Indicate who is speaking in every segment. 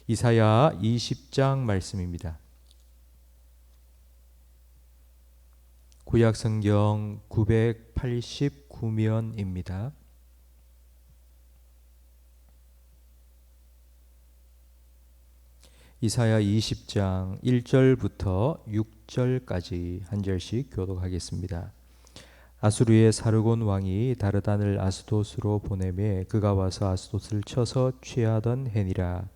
Speaker 1: 이사야 20장 말씀입니다. 구약 성경 989면입니다. 이사야 20장 1절부터 6절까지 한 절씩 교독하겠습니다. 아수르의 사르곤 왕이 다르단을 아스돗으로 보내매 그가 와서 아스돗을 쳐서 취하던 해니라.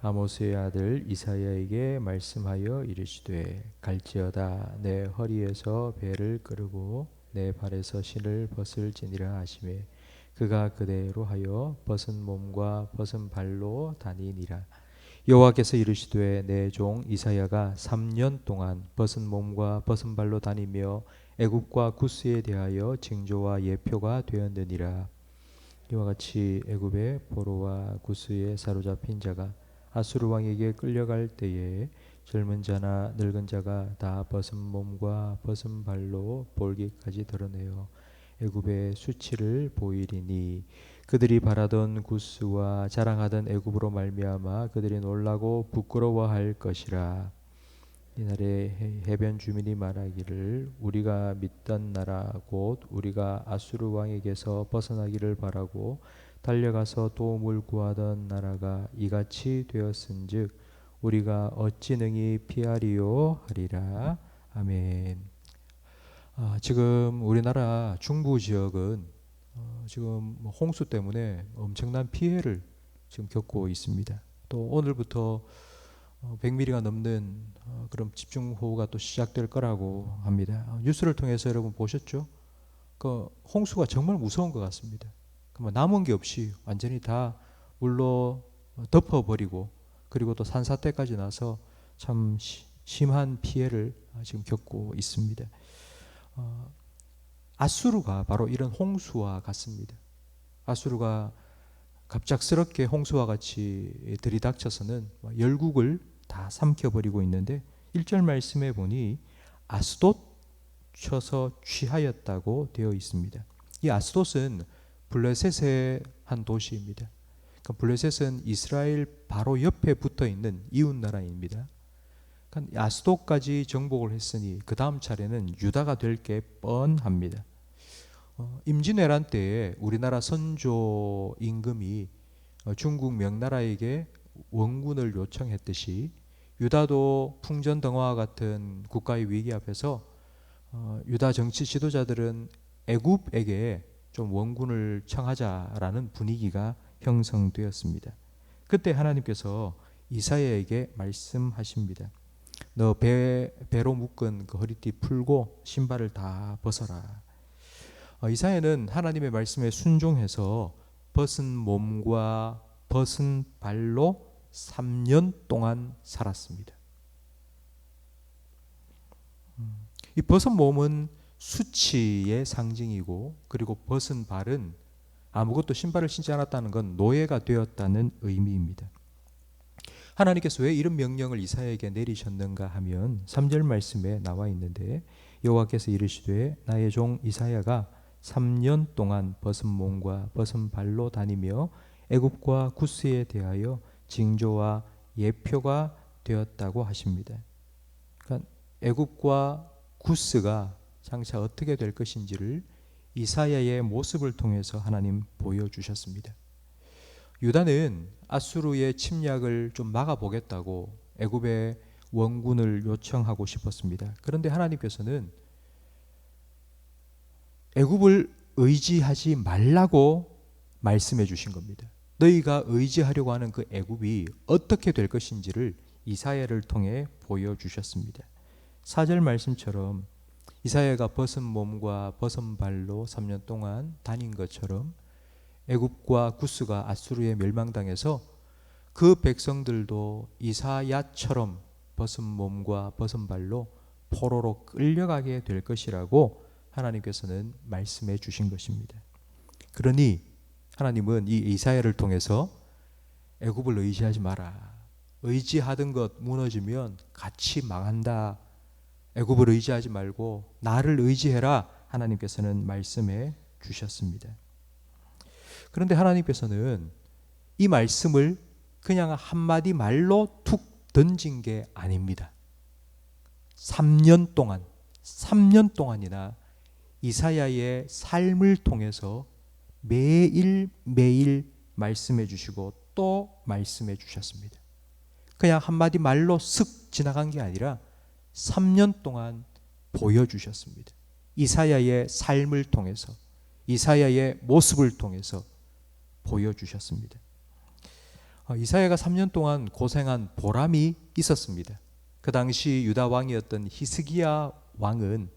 Speaker 1: 아모스의 아들 이사야에게 말씀하여 이르시되 갈지어다 내 허리에서 배를 끄르고 내 발에서 신을 벗을지니라 하시매 그가 그대로 하여 벗은 몸과 벗은 발로 다니니라. 여호와께서 이르시되 내 종 이사야가 3년 동안 벗은 몸과 벗은 발로 다니며 애굽과 구스에 대하여 징조와 예표가 되었느니라. 이와 같이 애굽의 포로와 구스에 사로잡힌 자가 아수르 왕에게 끌려갈 때에 젊은 자나 늙은 자가 다 벗은 몸과 벗은 발로 볼기까지 드러내어 애굽의 수치를 보이리니 그들이 바라던 구스와 자랑하던 애굽으로 말미암아 그들이 놀라고 부끄러워할 것이라. 이날에 해변 주민이 말하기를 우리가 믿던 나라 곧 우리가 아수르 왕에게서 벗어나기를 바라고 달려가서 도움을 구하던 나라가 이같이 되었은즉 우리가 어찌 능히 피하리요 하리라. 아멘. 지금 우리나라 중부 지역은 지금 홍수 때문에 엄청난 피해를 지금 겪고 있습니다. 또 오늘부터 100mm가 넘는 그런 집중호우가 또 시작될 거라고 합니다. 뉴스를 통해서 여러분 보셨죠? 그 홍수가 정말 무서운 것 같습니다. 남은 게 없이 완전히 다 물로 덮어버리고 그리고 또 산사태까지 나서 참 심한 피해를 지금 겪고 있습니다. 아수르가 바로 이런 홍수와 같습니다. 아수르가 갑작스럽게 홍수와 같이 들이닥쳐서는 열국을 다 삼켜버리고 있는데 1절 말씀에 보니 아스돗 쳐서 취하였다고 되어 있습니다. 이 아스돗은 블레셋의 한 도시입니다. 그러니까 블레셋은 이스라엘 바로 옆에 붙어 있는 이웃 나라입니다. 그러니까 아스돗까지 정복을 했으니 그 다음 차례는 유다가 될 게 뻔합니다. 임진왜란 때에 우리나라 선조 임금이 중국 명나라에게 원군을 요청했듯이 유다도 풍전등화와 같은 국가의 위기 앞에서 유다 정치 지도자들은 애굽에게 좀 원군을 청하자라는 분위기가 형성되었습니다. 그때 하나님께서 이사야에게 말씀하십니다. 너 배로 묶은 그 허리띠 풀고 신발을 다 벗어라. 이사야는 하나님의 말씀에 순종해서 벗은 몸과 벗은 발로 3년 동안 살았습니다. 이 벗은 몸은 수치의 상징이고 그리고 벗은 발은 아무것도 신발을 신지 않았다는 건 노예가 되었다는 의미입니다. 하나님께서 왜 이런 명령을 이사야에게 내리셨는가 하면 3절 말씀에 나와 있는데 여호와께서 이르시되 나의 종 이사야가 3년 동안 벗은 몸과 벗은 발로 다니며 애굽과 구스에 대하여 징조와 예표가 되었다고 하십니다. 그러니까 애굽과 구스가 장차 어떻게 될 것인지를 이사야의 모습을 통해서 하나님 보여주셨습니다. 유다는 아수르의 침략을 좀 막아보겠다고 애굽의 원군을 요청하고 싶었습니다. 그런데 하나님께서는 애굽을 의지하지 말라고 말씀해 주신 겁니다. 너희가 의지하려고 하는 그 애굽이 어떻게 될 것인지를 이사야를 통해 보여주셨습니다. 4절 말씀처럼 이사야가 벗은 몸과 벗은 발로 3년 동안 다닌 것처럼 애굽과 구스가 아수르에 멸망당해서 그 백성들도 이사야처럼 벗은 몸과 벗은 발로 포로로 끌려가게 될 것이라고 하나님께서는 말씀해 주신 것입니다. 그러니 하나님은 이 이사야를 통해서 애굽을 의지하지 마라. 의지하던 것 무너지면 같이 망한다. 애굽을 의지하지 말고 나를 의지해라. 하나님께서는 말씀해 주셨습니다. 그런데 하나님께서는 이 말씀을 그냥 한마디 말로 툭 던진 게 아닙니다. 3년 동안이나 이사야의 삶을 통해서 매일매일 말씀해 주시고 또 말씀해 주셨습니다. 그냥 한마디 말로 쓱 지나간 게 아니라 3년 동안 보여주셨습니다. 이사야의 삶을 통해서, 이사야의 모습을 통해서 보여주셨습니다. 이사야가 3년 동안 고생한 보람이 있었습니다. 그 당시 유다 왕이었던 히스기야 왕은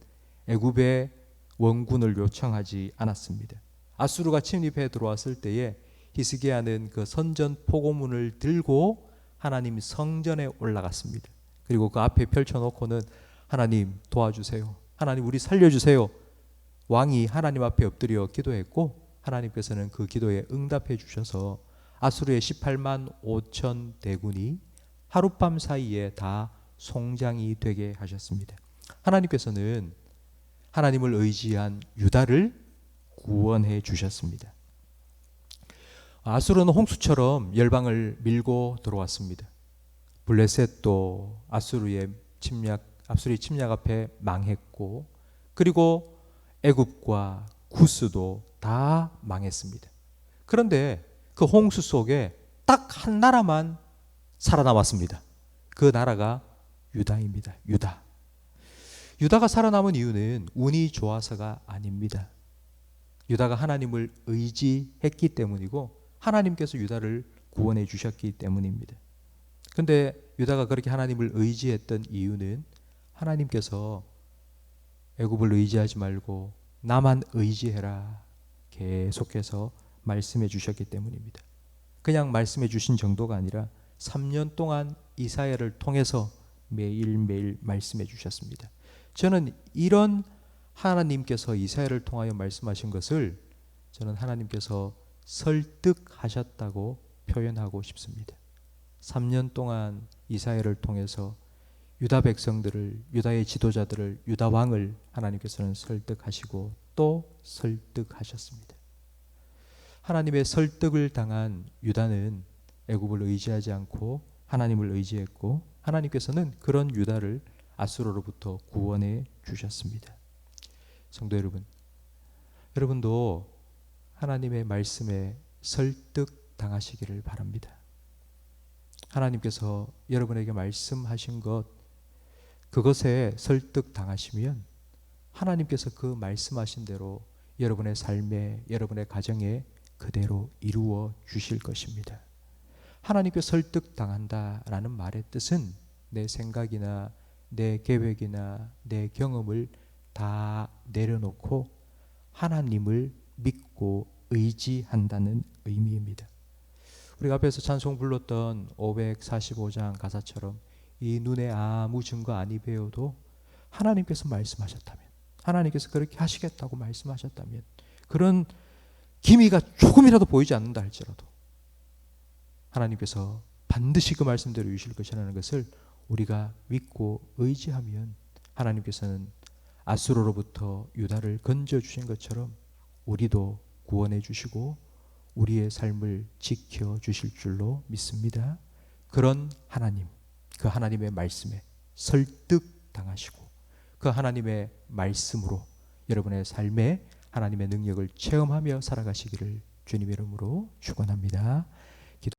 Speaker 1: 애굽의 원군을 요청하지 않았습니다. 아수르가 침입해 들어왔을 때에 히스기야는 그 선전 포고문을 들고 하나님 성전에 올라갔습니다. 그리고 그 앞에 펼쳐놓고는 하나님 도와주세요, 하나님 우리 살려주세요. 왕이 하나님 앞에 엎드려 기도했고 하나님께서는 그 기도에 응답해 주셔서 아수르의 18만 5천 대군이 하룻밤 사이에 다 송장이 되게 하셨습니다. 하나님께서는 하나님을 의지한 유다를 구원해 주셨습니다. 아수르는 홍수처럼 열방을 밀고 들어왔습니다. 블레셋도 아수르의 침략 앞에 망했고, 그리고 애굽과 구스도 다 망했습니다. 그런데 그 홍수 속에 딱 한 나라만 살아남았습니다. 그 나라가 유다입니다. 유다가 살아남은 이유는 운이 좋아서가 아닙니다. 유다가 하나님을 의지했기 때문이고 하나님께서 유다를 구원해 주셨기 때문입니다. 그런데 유다가 그렇게 하나님을 의지했던 이유는 하나님께서 애굽을 의지하지 말고 나만 의지해라 계속해서 말씀해 주셨기 때문입니다. 그냥 말씀해 주신 정도가 아니라 3년 동안 이사야를 통해서 매일매일 말씀해 주셨습니다. 저는 이런 하나님께서 이사야를 통하여 말씀하신 것을 저는 하나님께서 설득하셨다고 표현하고 싶습니다. 3년 동안 이사야를 통해서 유다 백성들을, 유다의 지도자들을, 유다 왕을 하나님께서는 설득하시고 또 설득하셨습니다. 하나님의 설득을 당한 유다는 애굽을 의지하지 않고 하나님을 의지했고 하나님께서는 그런 유다를 아수르로부터 구원해 주셨습니다. 성도 여러분, 여러분도 하나님의 말씀에 설득 당하시기를 바랍니다. 하나님께서 여러분에게 말씀하신 것, 그것에 설득 당하시면 하나님께서 그 말씀하신 대로 여러분의 삶에, 여러분의 가정에 그대로 이루어 주실 것입니다. 하나님께 설득 당한다라는 말의 뜻은 내 생각이나 내 계획이나 내 경험을 다 내려놓고 하나님을 믿고 의지한다는 의미입니다. 우리가 앞에서 찬송 불렀던 545장 가사처럼 이 눈에 아무 증거 아니 배워도 하나님께서 말씀하셨다면, 하나님께서 그렇게 하시겠다고 말씀하셨다면, 그런 기미가 조금이라도 보이지 않는다 할지라도 하나님께서 반드시 그 말씀대로 이루실 것이라는 것을 우리가 믿고 의지하면 하나님께서는 아수르로부터 유다를 건져주신 것처럼 우리도 구원해 주시고 우리의 삶을 지켜주실 줄로 믿습니다. 그런 하나님, 그 하나님의 말씀에 설득당하시고 그 하나님의 말씀으로 여러분의 삶에 하나님의 능력을 체험하며 살아가시기를 주님의 이름으로 축원합니다.